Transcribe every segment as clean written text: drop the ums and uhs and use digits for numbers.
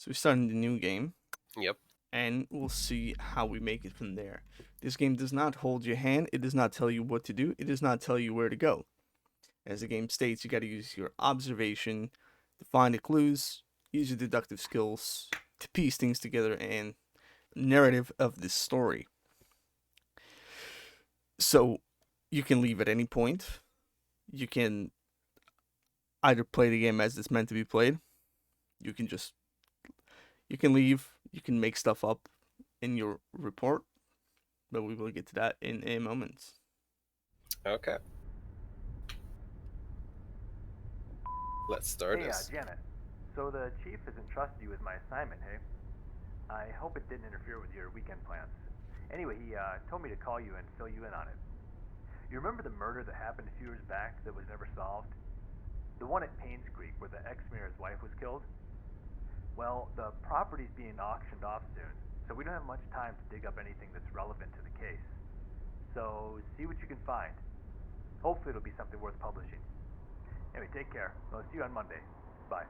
So we're starting the new game, Yep. and we'll see how we make it from there. This game does not hold your hand. It does not tell you what to do. It does not tell you where to go. As the game states, you got to use your observation to find the clues, use your deductive skills to piece things together and narrative of this story. So you can leave at any point. You can either play the game as it's meant to be played. You can just you can leave. You can make stuff up in your report, but we will get to that in a moment. Okay. Let's start Hey, this. Janet. So the chief has entrusted you with my assignment, hey? I hope it didn't interfere with your weekend plans. Anyway, he told me to call you and fill you in on it. You remember the murder that happened a few years back that was never solved? The one at Painscreek where the ex-mayor's wife was killed? Well, the property's being auctioned off soon, so we don't have much time to dig up anything that's relevant to the case. So see what you can find. Hopefully it'll be something worth publishing. Anyway, take care. I'll see you on Monday. Bye.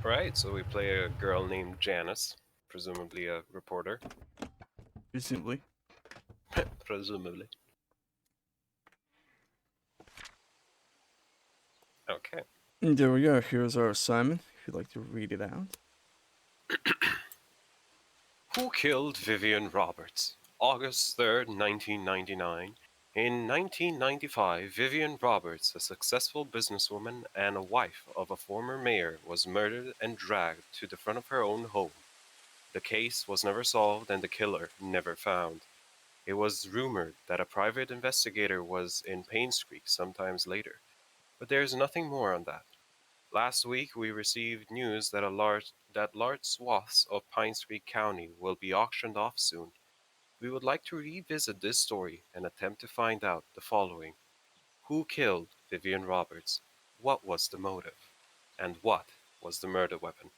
Right, so we play a girl named Janice, presumably a reporter. Presumably. Presumably. Okay. And there we go. Here's our assignment. If you'd like to read it out. Who killed Vivian Roberts? August 3rd, 1999. In 1995, Vivian Roberts, a successful businesswoman and a wife of a former mayor, was murdered and dragged to the front of her own home. The case was never solved and the killer never found. It was rumored that a private investigator was in Painscreek sometime later, but there is nothing more on that. Last week we received news that large swaths of Painscreek County will be auctioned off soon. We would like to revisit this story and attempt to find out the following: who killed Vivian Roberts? What was the motive? And what was the murder weapon?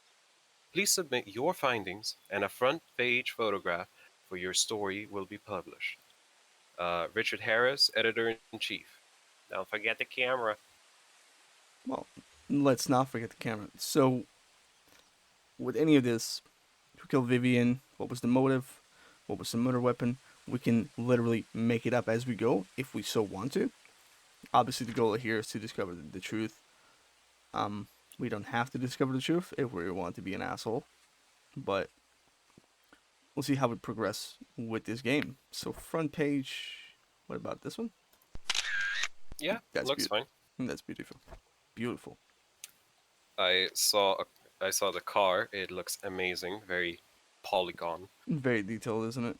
Please submit your findings, and a front page photograph for your story will be published. Richard Harris, Editor in Chief. Don't forget the camera. Well, let's not forget the camera. So, with any of this, who killed Vivian? What was the motive? What was the murder weapon? We can literally make it up as we go if we so want to. Obviously, the goal here is to discover the truth. Um, we don't have to discover the truth if we want to be an asshole, but we'll see how we progress with this game. So, front page. What about this one? Yeah, That's looks beautiful. fine. That's beautiful. Beautiful. I saw I saw the car. It looks amazing. Very polygon. Very detailed, isn't it?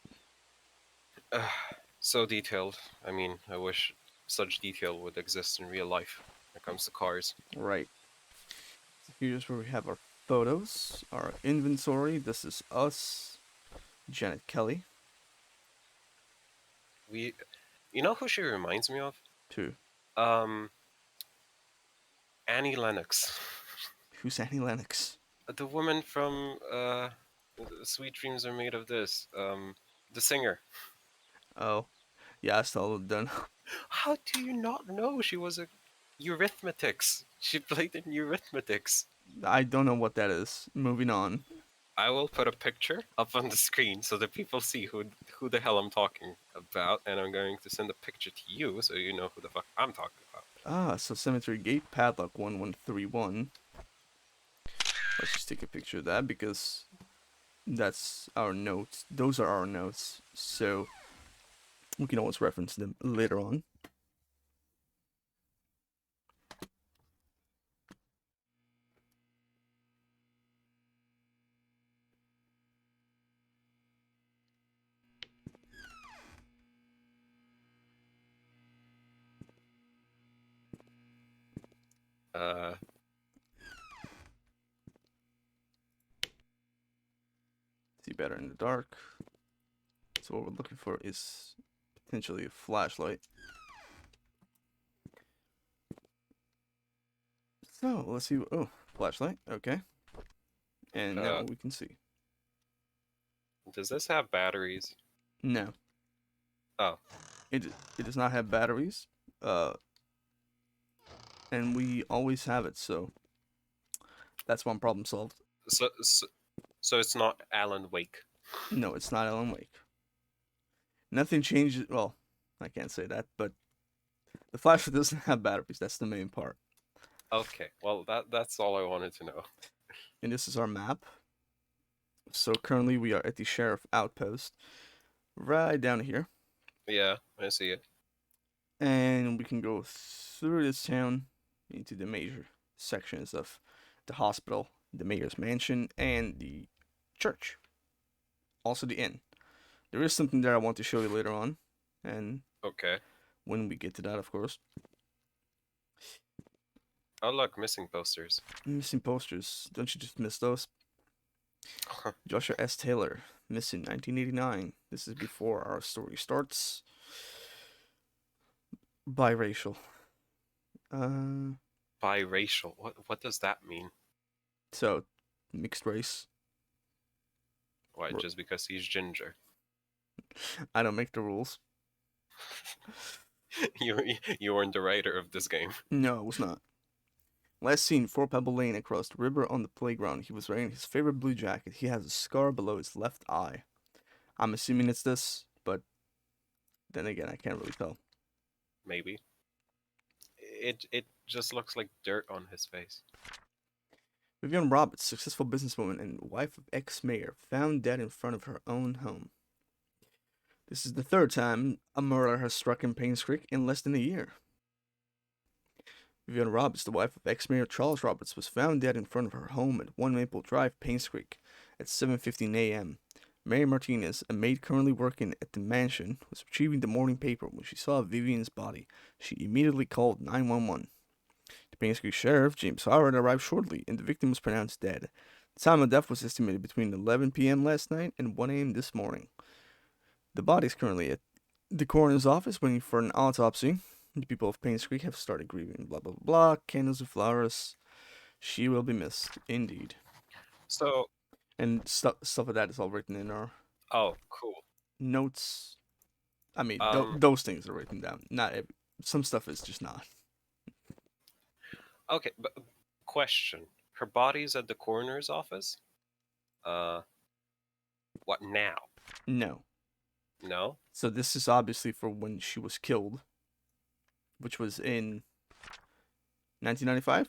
So detailed. I mean, I wish such detail would exist in real life when it comes to cars. Right. So here's where we have our photos, our inventory. This is us, Janet Kelly, We, you know who she reminds me of? too. Um, Annie Lennox, Who's Annie Lennox? the woman from Sweet Dreams Are Made of This. The singer. Oh, yeah, I still done. How do you not know she was a Eurythmetics? She played in Eurythmetics. I don't know what that is. Moving on. I will put a picture up on the screen so that people see who the hell I'm talking about, and I'm going to send a picture to you so you know who the fuck I'm talking about. Ah, so Cemetery Gate Padlock 1131. Let's just take a picture of that because that's our notes. Those are our notes. So we can always reference them later on. Uh, See better in the dark. So what we're looking for is potentially a flashlight. So let's see. Oh, flashlight. Okay. And now we can see. does this have batteries? No, Oh, it does not have batteries. Uh, and we always have it. So that's one problem solved. So it's not Alan Wake. No, it's not Alan Wake. Nothing changes. Well, I can't say that, but the flashlight doesn't have batteries. That's the main part. Okay, well that's all I wanted to know. And this is our map. So currently we are at the sheriff outpost, right down here, Yeah, I see it. and we can go through this town into the major sections of the hospital, the mayor's mansion, and the church. Also the inn. There is something there I want to show you later on, and Okay. when we get to that, of course. Oh look, missing posters. Missing posters. Don't you just miss those? Joshua S. Taylor, missing 1989. This is before our story starts. Biracial. Biracial. What does that mean? So mixed race. Why? Just because he's ginger? I don't make the rules. You weren't the writer of this game. No, it was not. Last seen, 4 Pebble Lane across the river on the playground. He was wearing his favorite blue jacket. He has a scar below his left eye. I'm assuming it's this, but then again, I can't really tell. Maybe. It just looks like dirt on his face. Vivian Roberts, successful businesswoman and wife of ex-mayor, found dead in front of her own home. This is the third time a murder has struck in Painscreek in less than a year. Vivian Roberts, the wife of ex-mayor Charles Roberts, was found dead in front of her home at 1 Maple Drive, Painscreek, at 7:15 a.m. Mary Martinez, a maid currently working at the mansion, was retrieving the morning paper when she saw Vivian's body. She immediately called 911. The Painscreek sheriff, James Howard, arrived shortly, and the victim was pronounced dead. The time of death was estimated between 11 p.m. last night and 1 a.m. this morning. The body is currently at the coroner's office waiting for an autopsy. The people of Painscreek have started grieving. Blah blah blah. Candles and flowers. She will be missed, indeed. So. And stuff like that is all written in our. Oh, cool. Notes. I mean, those things are written down. Not every, some stuff is just not. Okay, but question: her body's at the coroner's office. What now? No. No. So this is obviously for when she was killed, which was in 1995.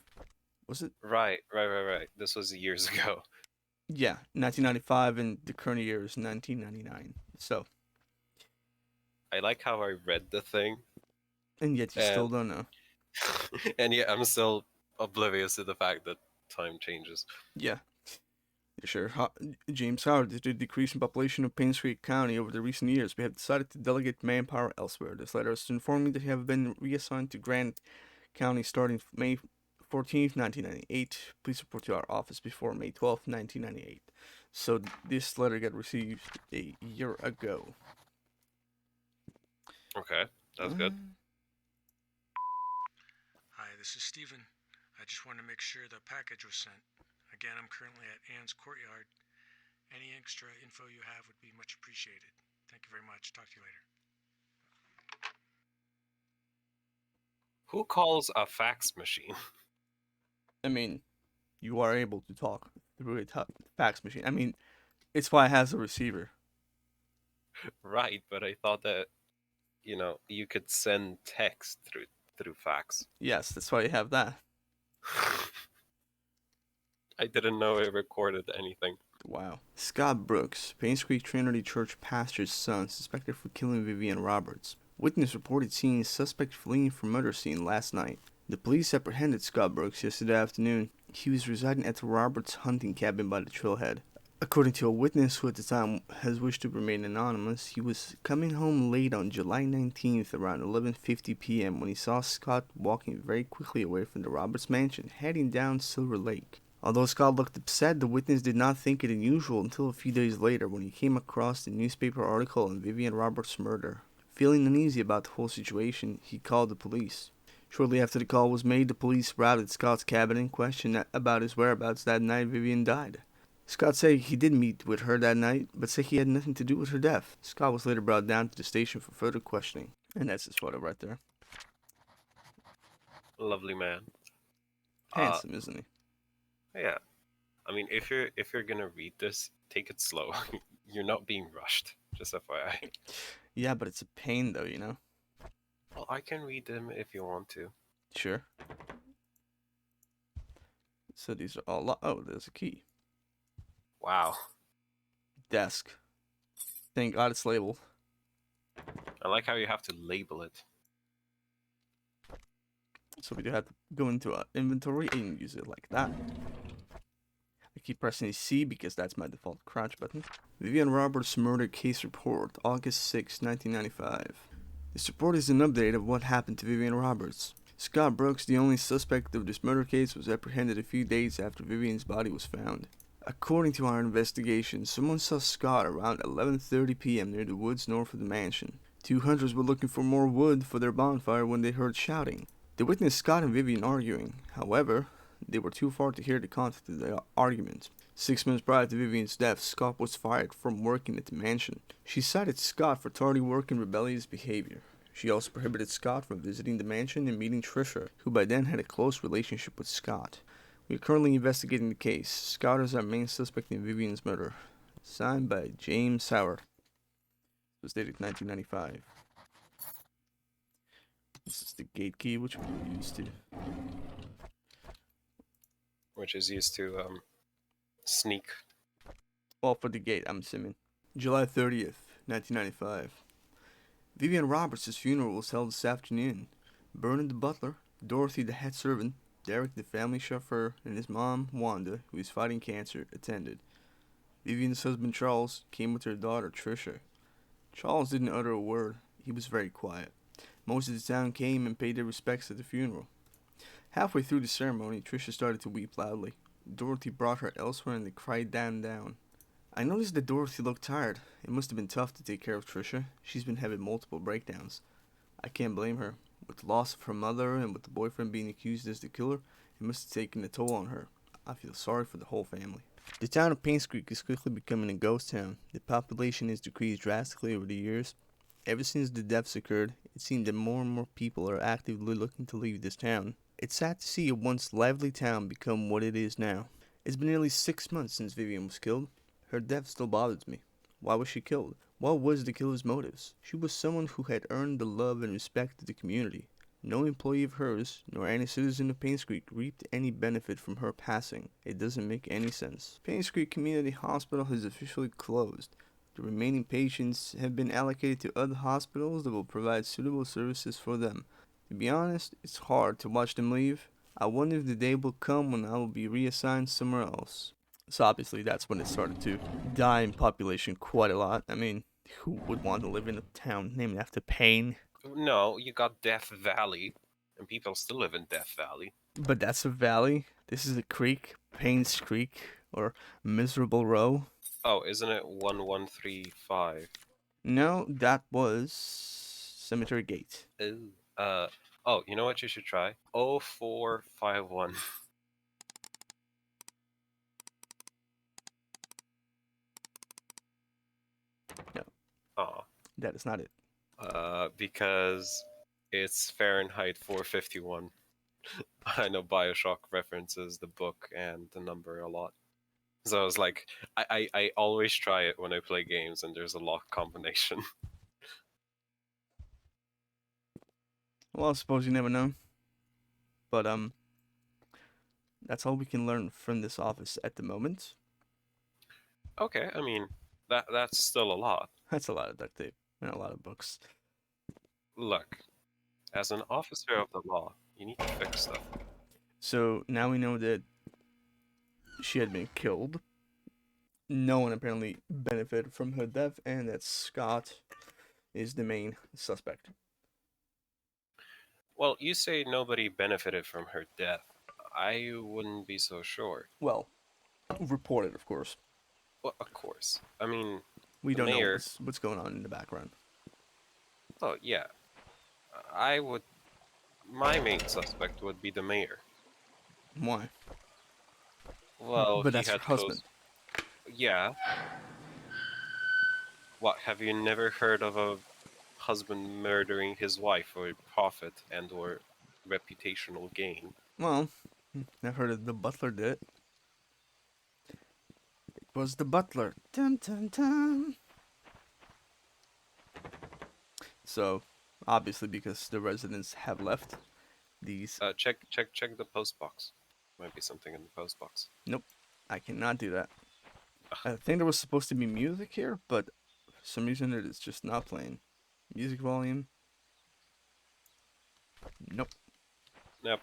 Was it? Right. This was years ago. Yeah, 1995, and the current year is 1999. So. I like how I read the thing. And yet you still don't know. And yet I'm still oblivious to the fact that time changes. Yeah. Sure. James Howard, due to the decrease in population of Painscreek County over the recent years, we have decided to delegate manpower elsewhere. This letter is to inform me that you have been reassigned to Grant County starting May 14th, 1998. Please report to our office before May 12th, 1998. So this letter got received a year ago. Okay, that's good. Hi, this is Steven. I just wanted to make sure the package was sent. Again, I'm currently at Anne's courtyard. Any extra info you have would be much appreciated. Thank you very much. Talk to you later. Who calls a fax machine? I mean, you are able to talk through a fax machine. I mean, it's why it has a receiver. Right, but I thought that, you could send text through fax. Yes, that's why you have that. I didn't know it recorded anything. Wow. Scott Brooks, Painscreek Trinity Church pastor's son, suspected for killing Vivian Roberts. Witness reported seeing suspect fleeing from murder scene last night. The police apprehended Scott Brooks yesterday afternoon. He was residing at the Roberts hunting cabin by the trailhead. According to a witness who at the time has wished to remain anonymous, he was coming home late on July 19th around 11:50 p.m. when he saw Scott walking very quickly away from the Roberts mansion, heading down Silver Lake. Although Scott looked upset, the witness did not think it unusual until a few days later when he came across the newspaper article on Vivian Roberts' murder. Feeling uneasy about the whole situation, he called the police. Shortly after the call was made, the police routed Scott's cabin and questioned about his whereabouts that night Vivian died. Scott said he did meet with her that night, but said he had nothing to do with her death. Scott was later brought down to the station for further questioning. And that's his photo right there. Lovely man. Uh, Handsome, isn't he? yeah. I mean, if you're gonna read this, take it slow. You're not being rushed. Just FYI. Yeah, but it's a pain though, you know? Well, I can read them if you want to. Sure. So these are all oh, there's a key. Wow. Desk. Thank God it's labeled. I like how you have to label it. So we do have to go into our inventory and use it like that. I keep pressing C because that's my default crouch button. Vivian Roberts murder case report, August 6, 1995. This report is an update of what happened to Vivian Roberts. Scott Brooks, the only suspect of this murder case, was apprehended a few days after Vivian's body was found. According to our investigation, someone saw Scott around 11:30 p.m. near the woods north of the mansion. Two hunters were looking for more wood for their bonfire when they heard shouting. They witnessed Scott and Vivian arguing. However, they were too far to hear the content of the argument. 6 months prior to Vivian's death, Scott was fired from working at the mansion. She cited Scott for tardy work and rebellious behavior. She also prohibited Scott from visiting the mansion and meeting Trisha, who by then had a close relationship with Scott. We are currently investigating the case. Scott is our main suspect in Vivian's murder. Signed by James Howard. It was dated 1995. This is the gate key, which we will use to... Which is used to sneak. Well, for the gate, I'm assuming. July 30th, 1995. Vivian Roberts' funeral was held this afternoon. Vernon the butler, Dorothy the head servant, Derek the family chauffeur, and his mom, Wanda, who is fighting cancer, attended. Vivian's husband, Charles, came with her daughter, Trisha. Charles didn't utter a word. He was very quiet. Most of the town came and paid their respects at the funeral. Halfway through the ceremony, Trisha started to weep loudly. Dorothy brought her elsewhere and they cried down. I noticed that Dorothy looked tired. It must have been tough to take care of Trisha. She's been having multiple breakdowns. I can't blame her. With the loss of her mother and with the boyfriend being accused as the killer, it must have taken a toll on her. I feel sorry for the whole family. The town of Painscreek is quickly becoming a ghost town. The population has decreased drastically over the years. Ever since the deaths occurred, it seemed that more and more people are actively looking to leave this town. It's sad to see a once lively town become what it is now. It's been nearly 6 months since Vivian was killed. Her death still bothers me. Why was she killed? What was the killer's motives? She was someone who had earned the love and respect of the community. No employee of hers, nor any citizen of Painscreek reaped any benefit from her passing. It doesn't make any sense. Painscreek Community Hospital has officially closed. The remaining patients have been allocated to other hospitals that will provide suitable services for them. To be honest, it's hard to watch them leave. I wonder if the day will come when I will be reassigned somewhere else. So obviously that's when it started to die in population quite a lot. I mean, who would want to live in a town named after Pain? No, you got Death Valley, and people still live in Death Valley. But that's a valley. This is a creek, Painscreek, or Miserable Row. Oh, isn't it 1135? No, that was Cemetery Gate. Ooh. Oh, you know what you should try? 0451. No, Aw. that is not it. Because it's Fahrenheit 451. I know Bioshock references the book and the number a lot. So I was like, I always try it when I play games and there's a lock combination. Well, I suppose you never know. But that's all we can learn from this office at the moment. Okay, I mean, that's still a lot. That's a lot of duct tape and a lot of books. Look, as an officer of the law, you need to fix stuff. So now we know that she had been killed. No one apparently benefited from her death, and that Scott is the main suspect. Well, you say nobody benefited from her death. I wouldn't be so sure. Well, reported, of course. Well, of course. I mean, We the don't mayor... know what's going on in the background. Oh, yeah. I would... My main suspect would be the mayor. Why? Well, But he that's her had husband. Yeah. What, have you never heard of a husband murdering his wife for profit and or reputational gain. Well, I've heard of the butler did it. It was the butler. Dun dun dun. So, obviously, because the residents have left, these. Check the post box. Might be something in the post box. Nope, I cannot do that. I think there was supposed to be music here, but for some reason it is just not playing. Music volume. Nope. Yep.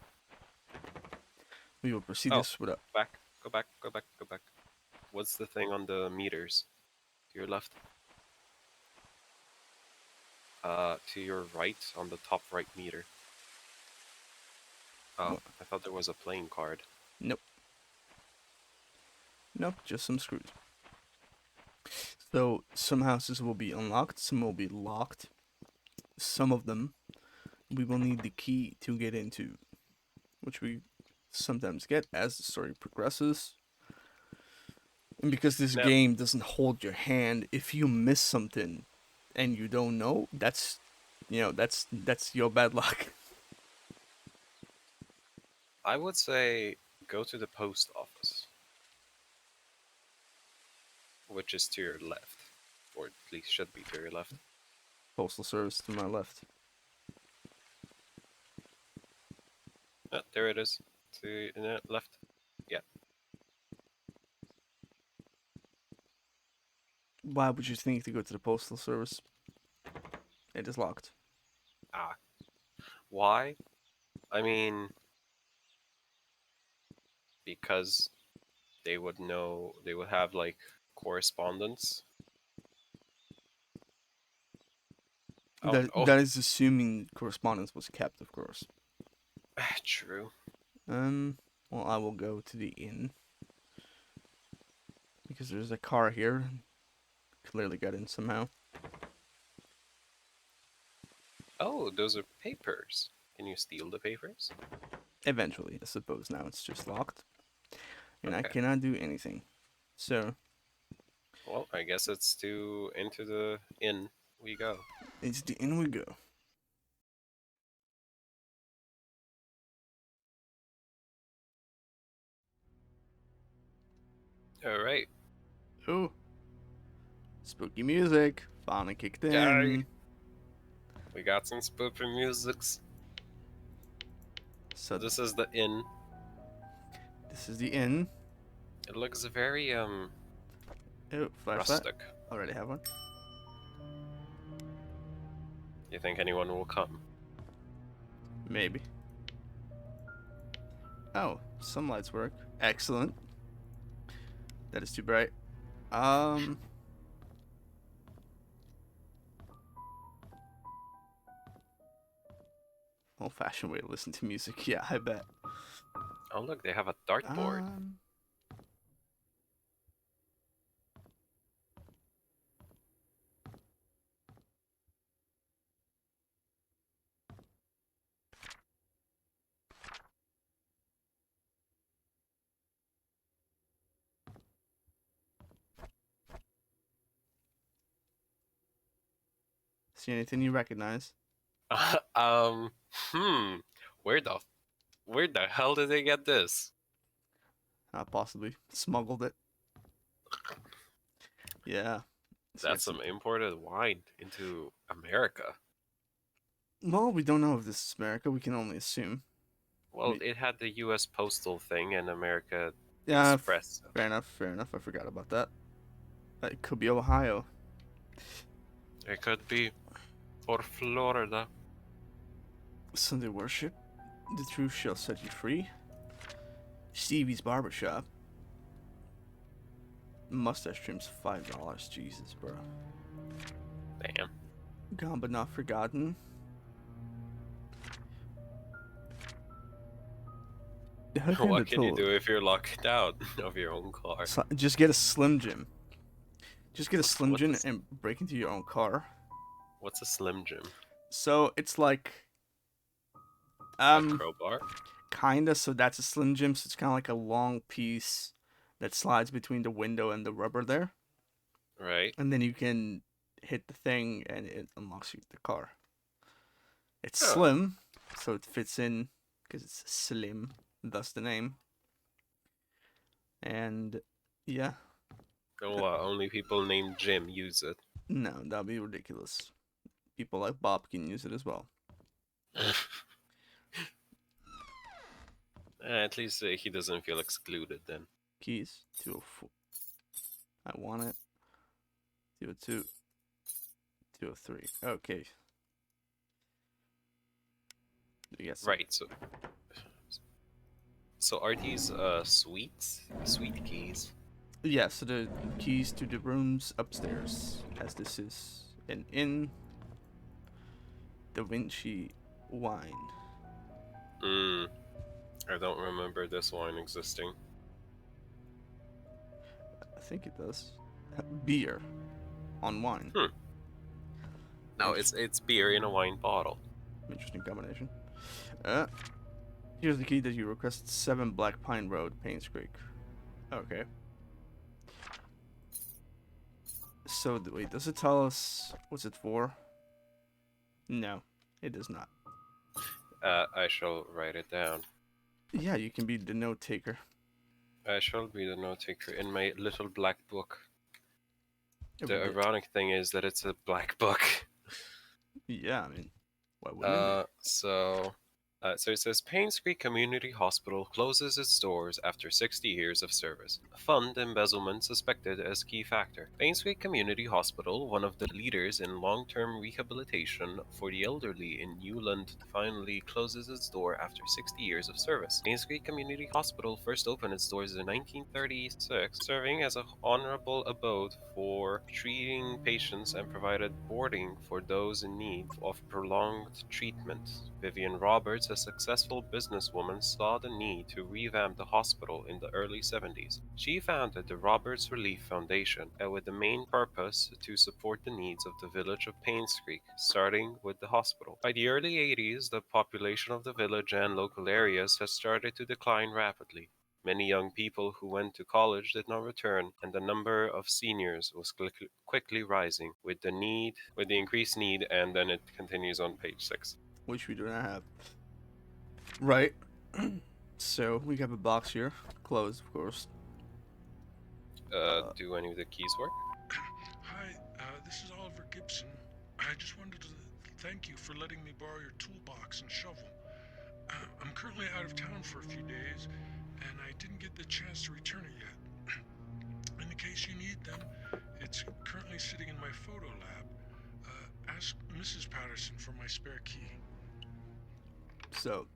We will proceed Oh. this without. Back. Go back. Go back. Go back. What's the thing on the meters? To your left. To your right, on the top right meter. Oh, What? I thought there was a playing card. Nope. Nope, just some screws. So some houses will be unlocked, some will be locked. Some of them we will need the key to get into, which we sometimes get as the story progresses. And because this Now- game doesn't hold your hand, if you miss something and you don't know, that's your bad luck. I would say go to the post office, which is to your left, or at least should be to your left. Postal service to my left. There it is. To left. Yeah. Why would you think to go to the postal service? It is locked. Ah. Why? I mean, because they would know. They would have like correspondence. That is assuming correspondence was kept, of course. True. Well, I will go to the inn because there's a car here. Clearly got in somehow. Oh, those are papers. Can you steal the papers? Eventually, I suppose. Now it's just locked, and I Okay. cannot do anything. So Well, I guess it's to into the inn we go. it's the inn we go. All right. Oh, spooky music finally kicked in. Yay. We got some spooky musics. So This is the inn. this is the inn. It looks very Oh, flashlight. rustic. Already have one. You think anyone will come? Maybe. Oh, some lights work. Excellent. That is too bright. Old-fashioned way to listen to music. Yeah, I bet. Oh look, they have a dartboard. See anything you recognize? Hmm. Where the hell did they get this? Possibly smuggled it. Yeah. It's got That's some imported wine into America. Well, we don't know if this is America. We can only assume. Well, it had the U.S. Postal thing and America Yeah, Express. fair enough. Fair enough. I forgot about that. It could be Ohio. It could be, or Florida. Sunday worship. The truth shall set you free. Stevie's barbershop. Mustache trims $5. Jesus, bro. Damn. Gone but not forgotten. What can you do if you're locked out of your own car? Just get a Slim Jim. Just get a Slim What's Jim a- and break into your own car. What's a Slim Jim? So it's like, A crowbar? kinda. So that's a Slim Jim. So it's kind of like a long piece that slides between the window and the rubber there, Right. and then you can hit the thing and it unlocks you the car. It's Huh. slim, so it fits in because it's slim, thus the name. And yeah, Oh, only people named Jim use it. no, that'd be ridiculous. People like Bob can use it as well. At least he doesn't feel excluded then. Keys 204. I want it. 202. 203. Okay. Yes. Right. So are these sweet keys? Yeah, so the keys to the rooms upstairs, as this is an inn. Da Vinci wine. I don't remember this wine existing. I think it does. Beer on wine. No, it's beer in a wine bottle. Interesting combination. Here's the key that you requested. 7 Black Pine Road, Painscreek. Okay. So, wait, does it tell us what's it for? No, it does not. I shall write it down. Yeah, you can be the note taker. I shall be the note taker in my little black book. Every The day. ironic thing is that it's a black book. Yeah, I mean, why wouldn't it So it says Painscreek Community Hospital closes its doors after 60 years of service. Fund embezzlement suspected as key factor. Painscreek Community Hospital, one of the leaders in long-term rehabilitation for the elderly in Newland, finally closes its door after 60 years of service. Painscreek Community Hospital first opened its doors in 1936, serving as an honorable abode for treating patients and provided boarding for those in need of prolonged treatment. Vivian Roberts, a successful businesswoman, saw the need to revamp the hospital in the early 70s. She founded the Roberts Relief Foundation, with the main purpose to support the needs of the village of Painscreek, starting with the hospital. By the early 80s, the population of the village and local areas had started to decline rapidly. Many young people who went to college did not return, and the number of seniors was quickly rising with the increased need, and then it continues on page 6. Which we do not have. Right. So, we have a box here. Closed, of course. Do any of the keys work? Hi, this is Oliver Gibson. I just wanted to thank you for letting me borrow your toolbox and shovel. I'm currently out of town for a few days, and I didn't get the chance to return it yet. In the case you need them, it's currently sitting in my photo lab. Ask Mrs. Patterson for my spare key. So,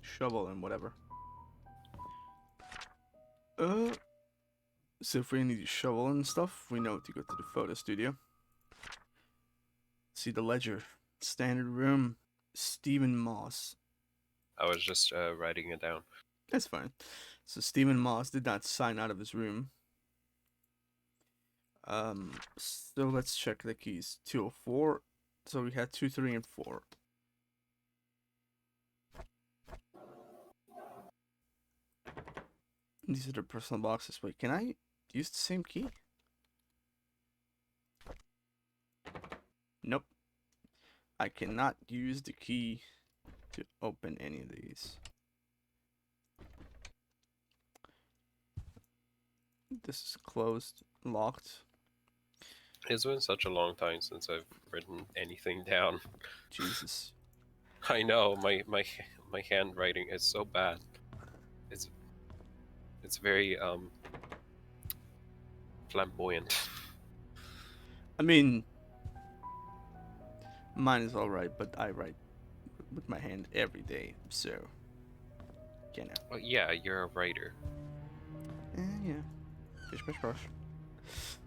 shovel and whatever. So if we need to shovel and stuff, we know to go to the photo studio. See the ledger. Standard room. Stephen Moss. I was just writing it down. That's fine. So Stephen Moss did not sign out of his room. So let's check the keys. 204. So we had 2, 3, and 4. These are the personal boxes. Wait, can I use the same key? Nope. I cannot use the key to open any of these. This is closed, locked. It's been such a long time since I've written anything down. Jesus. I know, my handwriting is so bad. It's very flamboyant. I mean, mine is alright, but I write with my hand every day, so you know. Well, yeah, you're a writer. Yeah. Bish, bish, bosh.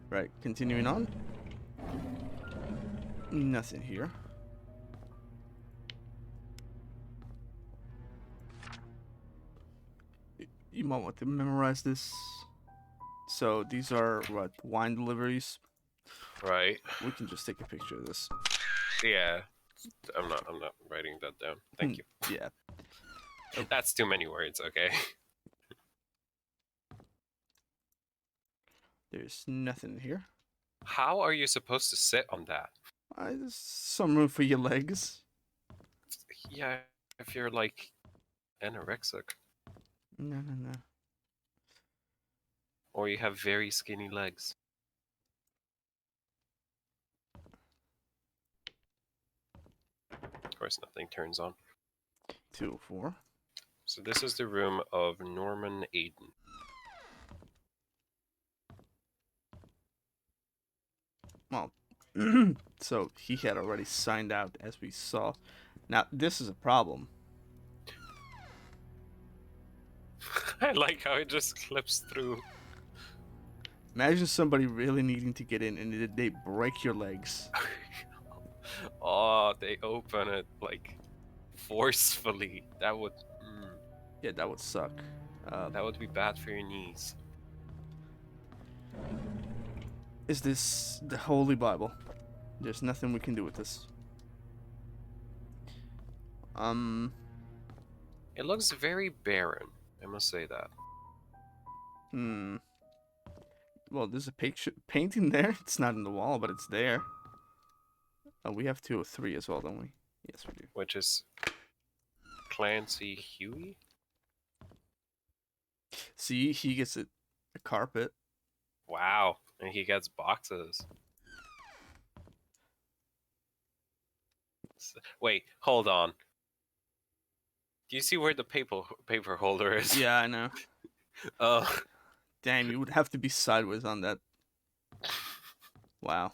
Right, continuing on. Nothing here. You might want to memorize this. So these are what, wine deliveries. Right. We can just take a picture of this. Yeah. I'm not writing that down. Thank you. Yeah. That's too many words, okay. There's nothing here. How are you supposed to sit on that? There's some room for your legs. Yeah, if you're like anorexic No, no, no. or you have very skinny legs. Of course, nothing turns on. 204. So this is the room of Norman Aiden. Well, so he had already signed out, as we saw. Now, this is a problem. I like how it just clips through. Imagine somebody really needing to get in and they break your legs. Oh, they open it like forcefully. That would Yeah, that would suck. that would be bad for your knees. Is this the Holy Bible? There's nothing we can do with this. It looks very barren. I must say that. Well, there's a picture painting there. It's not in the wall, but it's there. Oh, we have 203 as well, don't we? Yes, we do. Which is Clancy Huey? See, he gets a carpet. Wow, and he gets boxes. Wait, hold on. Do you see where the paper holder is? Yeah, I know. Oh. Damn, you would have to be sideways on that. Wow.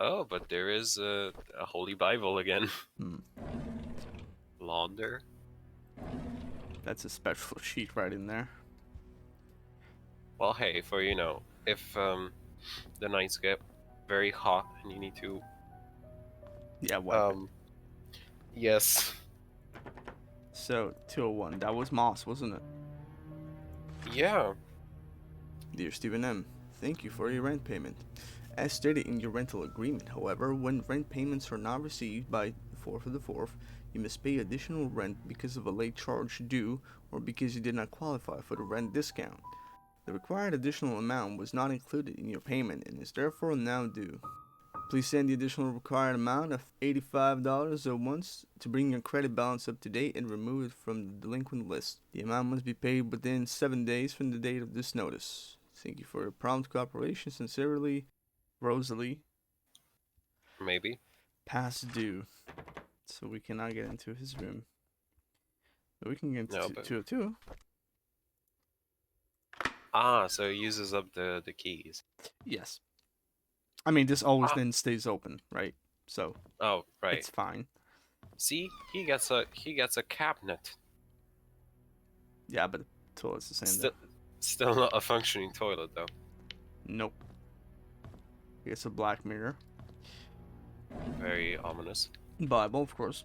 Oh, but there is a Holy Bible again. Hmm. Launder. That's a special sheet right in there. Well, hey, for if the nights get very hot and you need to. Yeah, what? Yes. So, 201. That was Moss, wasn't it? Yeah. Dear Stephen M., thank you for your rent payment. As stated in your rental agreement, however, when rent payments are not received by the 4th of the 4th, you must pay additional rent because of a late charge due or because you did not qualify for the rent discount. The required additional amount was not included in your payment and is therefore now due. Please send the additional required amount of $85 at once to bring your credit balance up to date and remove it from the delinquent list. The amount must be paid within 7 days from the date of this notice. Thank you for your prompt cooperation. Sincerely, Rosalie. Maybe. Past due. So we cannot get into his room. But we can get into 202. Ah, so it uses up the keys. Yes. I mean, this always then stays open, right? So. Oh, right. It's fine. See, he gets a cabinet. Yeah, but the toilet's the same. Still not a functioning toilet though. Nope. He gets a black mirror. Very ominous. Bible, of course.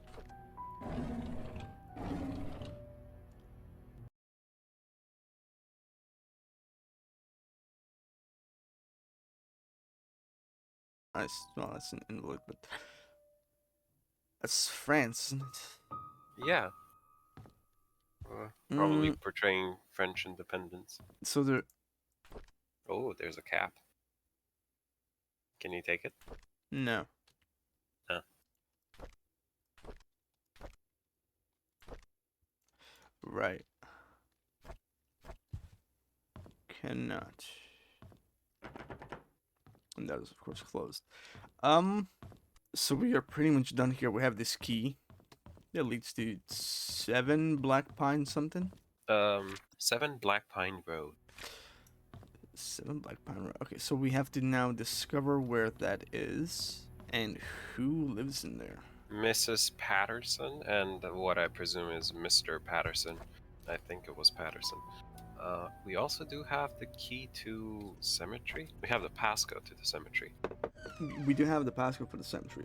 Nice. Well, that's an invalid, but that's France, isn't it? Yeah. Probably portraying French independence. So there. Oh, there's a cap. Can you take it? No. Huh. Right. Cannot. And that is of course closed. So we are pretty much done here. We have this key that leads to 7 Black Pine something. 7 Black Pine Road. 7 Black Pine Road. Okay, so we have to now discover where that is and who lives in there. Mrs. Patterson and what I presume is Mr. Patterson. I think it was Patterson. We also do have the key to cemetery. We have the passcode to the cemetery. We do have the passcode for the cemetery.